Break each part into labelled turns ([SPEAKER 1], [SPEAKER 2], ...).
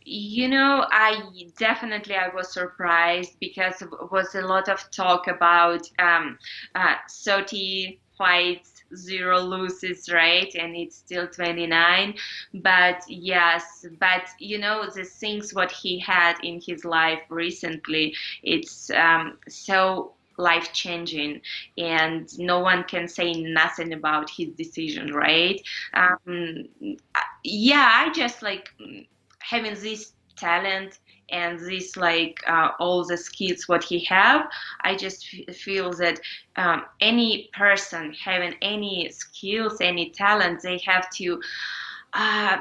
[SPEAKER 1] I was surprised because there was a lot of talk about 30 fights, zero losses, right? And it's still 29. But yes, but the things what he had in his life recently, it's so life changing, and no one can say nothing about his decision, right? Um, yeah, I just like having this talent and this like all the skills what he have. I just feel that any person having any skills, any talent, they have to uh,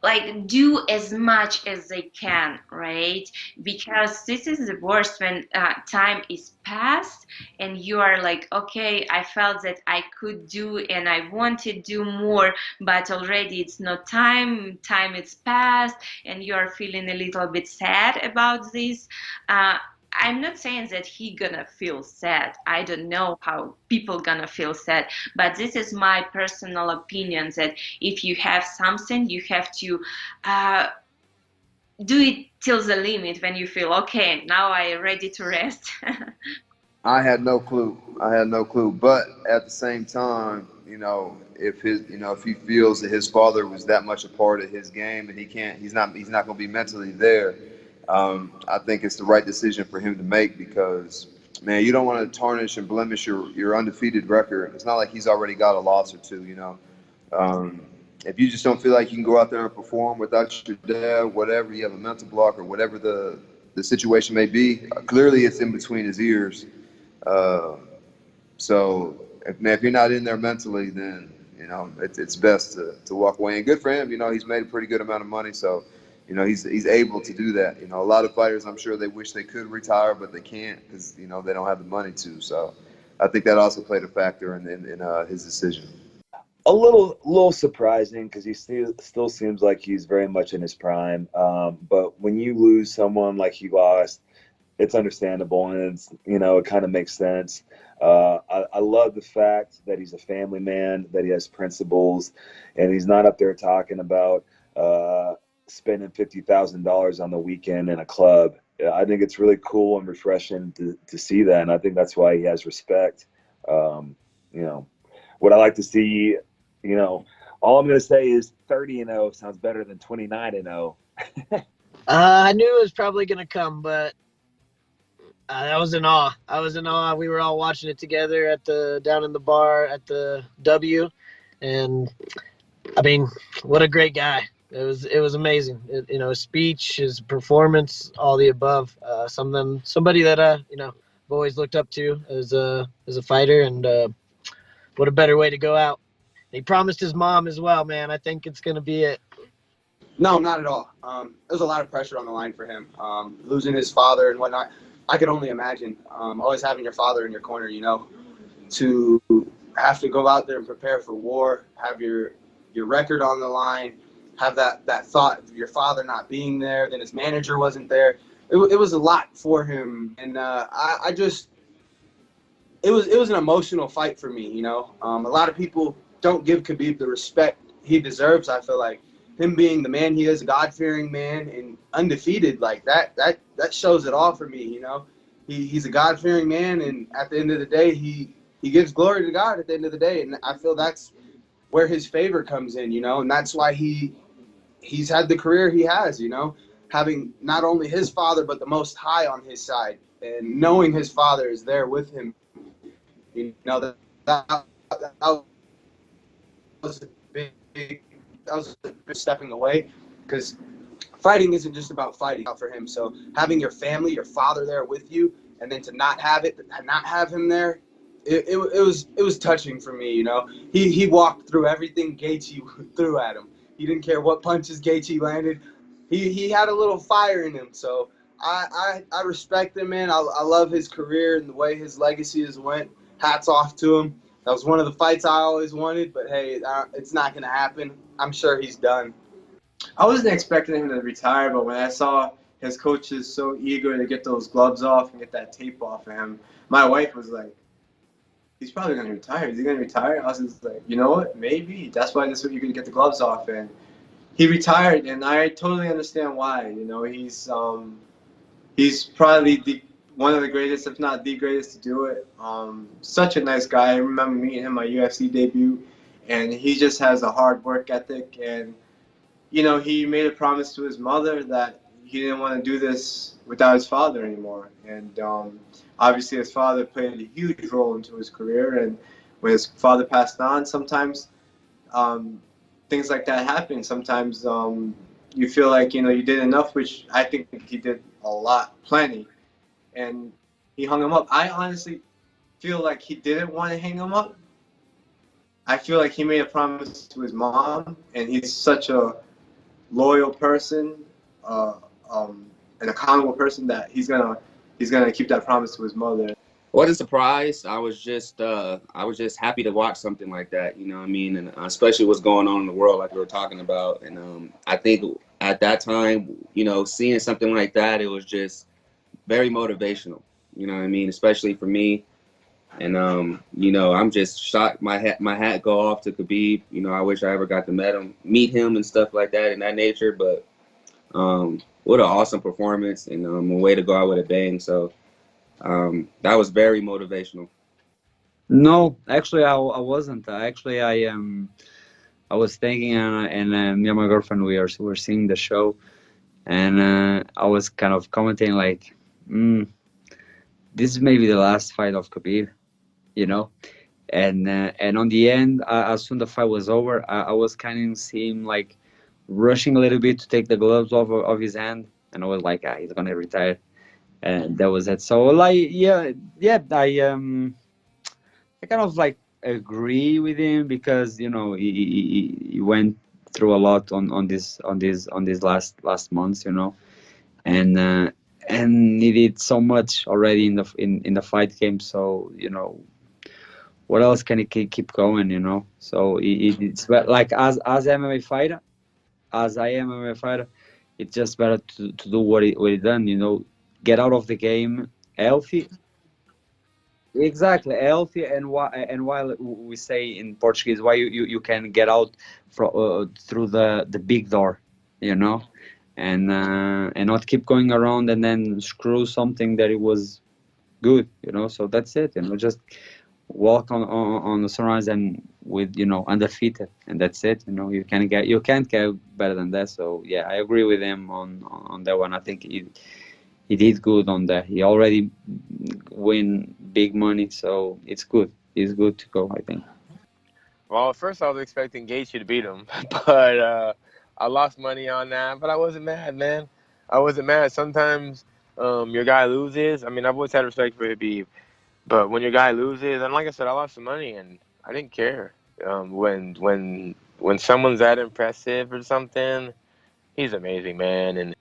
[SPEAKER 1] like do as much as they can, right? Because this is the worst when time is past and you are like, okay, I felt that I could do and I want to do more, but already it's not time is past, and you are feeling a little bit sad about this. uh, I'm not saying that he gonna feel sad. I don't know how people gonna feel sad, but this is my personal opinion that if you have something, you have to uh, do it till the limit when you feel okay. Now I am ready to rest.
[SPEAKER 2] I had no clue. I had no clue. But at the same time, if he feels that his father was that much a part of his game and he's not going to be mentally there, I think it's the right decision for him to make because, man, you don't want to tarnish and blemish your undefeated record. It's not like he's already got a loss or two. Um, if you just don't feel like you can go out there and perform without your dad, whatever, you have a mental block or whatever the situation may be, clearly it's in between his ears. Uh, so if you're not in there mentally, then it's best to walk away. And good for him. He's made a pretty good amount of money, so he's able to do that. A lot of fighters, I'm sure they wish they could retire, but they can't because they don't have the money to. So I think that also played a factor in his decision.
[SPEAKER 3] A little surprising because he still seems like he's very much in his prime. But when you lose someone like he lost, it's understandable, and it kind of makes sense. I love the fact that he's a family man, that he has principles, and he's not up there talking about spending $50,000 on the weekend in a club. I think it's really cool and refreshing to see that, and I think that's why he has respect. Um, you know, what I like to see, all I'm going to say is 30-0 sounds better than 29-0.
[SPEAKER 4] I knew it was probably going to come, but I was in awe. I was in awe. We were all watching it together down in the bar at the W, and I mean, what a great guy. It was amazing. His speech, his performance, all the above. Somebody that I've always looked up to as a fighter, and what a better way to go out. He promised his mom as well, man. I think it's gonna be it.
[SPEAKER 5] No, not at all. There was a lot of pressure on the line for him. Losing his father and whatnot. I could only imagine. Always having your father in your corner, to have to go out there and prepare for war, have your record on the line, have that thought of your father not being there, then his manager wasn't there. It was a lot for him, and it was an emotional fight for me. A lot of people don't give Khabib the respect he deserves. I feel like him being the man he is, a God-fearing man and undefeated, like that shows it all for me. He's a God-fearing man, and at the end of the day, he gives glory to God at the end of the day, and I feel that's where his favor comes in, and that's why he's had the career he has, having not only his father but the Most High on his side, and knowing his father is there with him, that was a big stepping away, because fighting isn't just about fighting out for him. So having your family, your father there with you, and then to not have him there, it was touching for me. He walked through everything Gaethje threw at him. He didn't care what punches Gaethje landed. He had a little fire in him. So I respect him, man. I love his career and the way his legacy has went. Hats off to him. That was one of the fights I always wanted, but hey, it's not going to happen. I'm sure he's done.
[SPEAKER 6] I wasn't expecting him to retire, but when I saw his coaches so eager to get those gloves off and get that tape off of him, my wife was like, he's probably going to retire. Is he going to retire? I was just like, you know what? Maybe. That's why this week you're going to get the gloves off. And he retired, and I totally understand why. He's probably one of the greatest, if not the greatest, to do it. Such a nice guy. I remember meeting him my UFC debut, and he just has a hard work ethic. And he made a promise to his mother that he didn't want to do this without his father anymore. And obviously, his father played a huge role into his career. And when his father passed on, sometimes things like that happen. Sometimes you feel like you did enough, which I think he did a lot, plenty, and he hung him up. I honestly feel like he didn't want to hang him up. I feel like he made a promise to his mom, and he's such a loyal person, an accountable person, that he's gonna keep that promise to his mother.
[SPEAKER 7] Wasn't surprised. I was just happy to watch something like that. You know what I mean? And especially what's going on in the world, like we were talking about. And I think at that time, seeing something like that, it was just very motivational. You know what I mean? Especially for me. And I'm just shocked. My hat go off to Khabib. I wish I ever got to meet him and stuff like that in that nature. But what an awesome performance, and a way to go out with a bang. So. That was very motivational.
[SPEAKER 8] No, actually, I wasn't. Actually, I was thinking, and me and my girlfriend, we were seeing the show, and I was kind of commenting like, this is maybe the last fight of Khabib, and on the end, as soon the fight was over, I was kind of seeing like rushing a little bit to take the gloves off of his hand, and I was like, he's gonna retire. And that was it. So like, yeah, I kind of like agree with him, because he went through a lot on these last months, and he did so much already in the fight game. So what else can he keep going? So it's like as MMA fighter, as I am MMA fighter, it's just better to do what he done. Get out of the game healthy. Exactly, healthy, and while we say in Portuguese, why you can get out through the big door, and not keep going around and then screw something that it was good, So that's it, just walk on the sunrise and with undefeated, and that's it. You can't get better than that. So yeah, I agree with him on that one. I think he did good on that. He already win big money, so it's good. It's good to go, I think.
[SPEAKER 9] Well, at first I was expecting Gaethje to beat him, but I lost money on that. But I wasn't mad, man. I wasn't mad. Sometimes your guy loses. I mean, I've always had respect for Khabib, but when your guy loses, and like I said, I lost some money, and I didn't care. When someone's that impressive or something, he's amazing, man, and